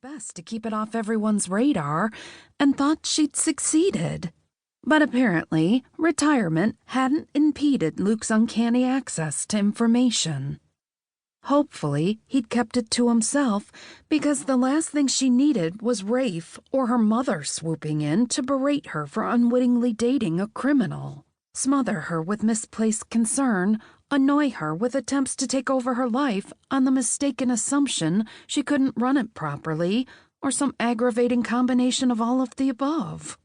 best to keep it off everyone's radar and thought she'd succeeded. But apparently, retirement hadn't impeded Luke's uncanny access to information. Hopefully, he'd kept it to himself, because the last thing she needed was Rafe or her mother swooping in to berate her for unwittingly dating a criminal, smother her with misplaced concern, annoy her with attempts to take over her life on the mistaken assumption she couldn't run it properly, or some aggravating combination of all of the above.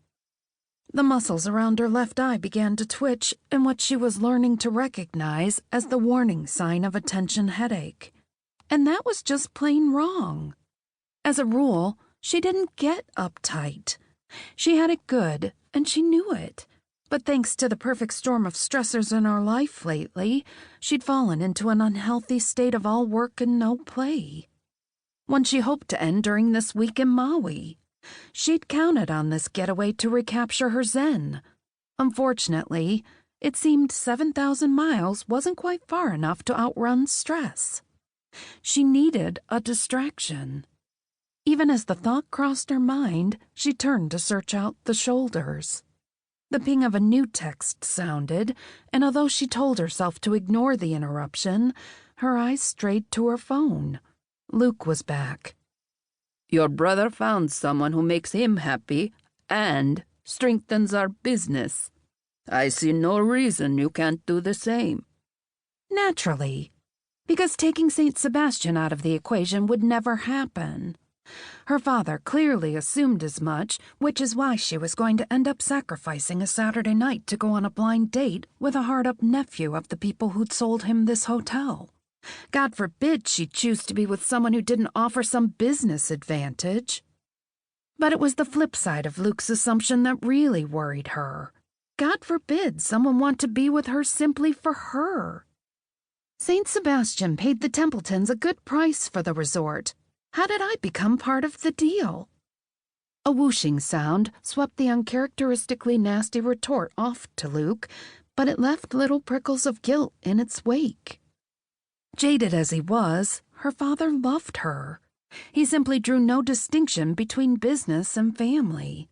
The muscles around her left eye began to twitch in what she was learning to recognize as the warning sign of a tension headache. And that was just plain wrong. As a rule, she didn't get uptight. She had it good, and she knew it. But thanks to the perfect storm of stressors in her life lately, she'd fallen into an unhealthy state of all work and no play. One she hoped to end during this week in Maui. She'd counted on this getaway to recapture her zen. Unfortunately, it seemed 7,000 miles wasn't quite far enough to outrun stress. She needed a distraction. Even as the thought crossed her mind, she turned to search out the shoulders. The ping of a new text sounded, and although she told herself to ignore the interruption, her eyes strayed to her phone. Luke was back. Your brother found someone who makes him happy and strengthens our business. I see no reason you can't do the same. Naturally, because taking St. Sebastian out of the equation would never happen. Her father clearly assumed as much, which is why she was going to end up sacrificing a Saturday night to go on a blind date with a hard-up nephew of the people who'd sold him this hotel. God forbid she'd choose to be with someone who didn't offer some business advantage. But it was the flip side of Luke's assumption that really worried her. God forbid someone want to be with her simply for her. St. Sebastian paid the Templetons a good price for the resort. How did I become part of the deal? A whooshing sound swept the uncharacteristically nasty retort off to Luke, but it left little prickles of guilt in its wake. Jaded as he was, her father loved her. He simply drew no distinction between business and family.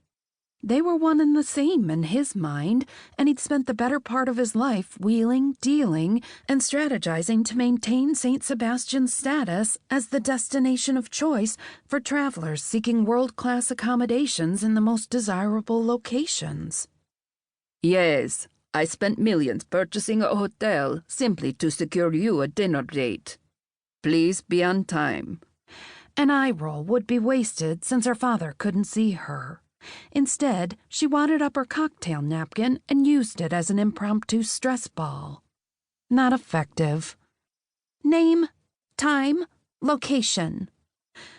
They were one and the same in his mind, and he'd spent the better part of his life wheeling, dealing, and strategizing to maintain St. Sebastian's status as the destination of choice for travelers seeking world-class accommodations in the most desirable locations. Yes, I spent millions purchasing a hotel simply to secure you a dinner date. Please be on time. An eye roll would be wasted since her father couldn't see her. Instead, she wadded up her cocktail napkin and used it as an impromptu stress ball. Not effective. Name, time, location.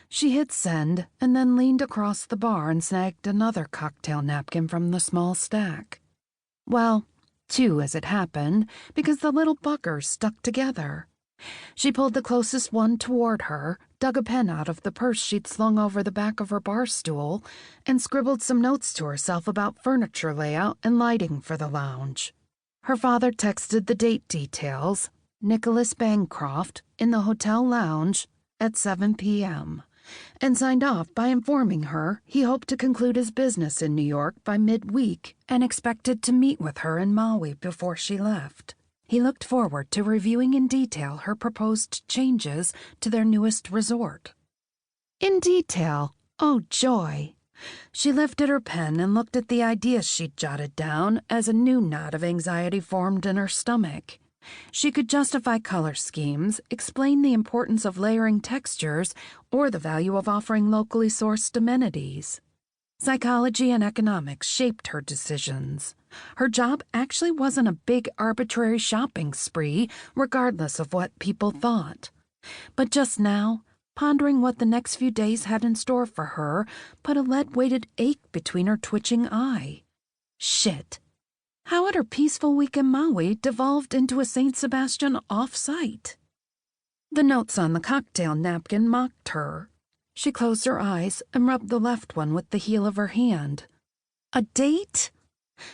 She hit send and then leaned across the bar and snagged another cocktail napkin from the small stack. Well, two as it happened, because the little buggers stuck together. She pulled the closest one toward her, dug a pen out of the purse she'd slung over the back of her bar stool, and scribbled some notes to herself about furniture layout and lighting for the lounge. Her father texted the date details, Nick Bancroft, in the hotel lounge at 7 p.m., and signed off by informing her he hoped to conclude his business in New York by midweek and expected to meet with her in Maui before she left. He looked forward to reviewing in detail her proposed changes to their newest resort. In detail? Oh, joy! She lifted her pen and looked at the ideas she'd jotted down as a new knot of anxiety formed in her stomach. She could justify color schemes, explain the importance of layering textures, or the value of offering locally sourced amenities. Psychology and economics shaped her decisions. Her job actually wasn't a big arbitrary shopping spree, regardless of what people thought. But just now, pondering what the next few days had in store for her, put a lead-weighted ache between her twitching eye. Shit! How had her peaceful week in Maui devolved into a St. Sebastian off-site? The notes on the cocktail napkin mocked her. She closed her eyes and rubbed the left one with the heel of her hand. A date?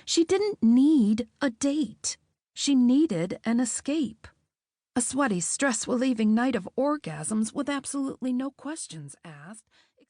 She didn't need a date. She needed an escape. A sweaty, stress-relieving night of orgasms with absolutely no questions asked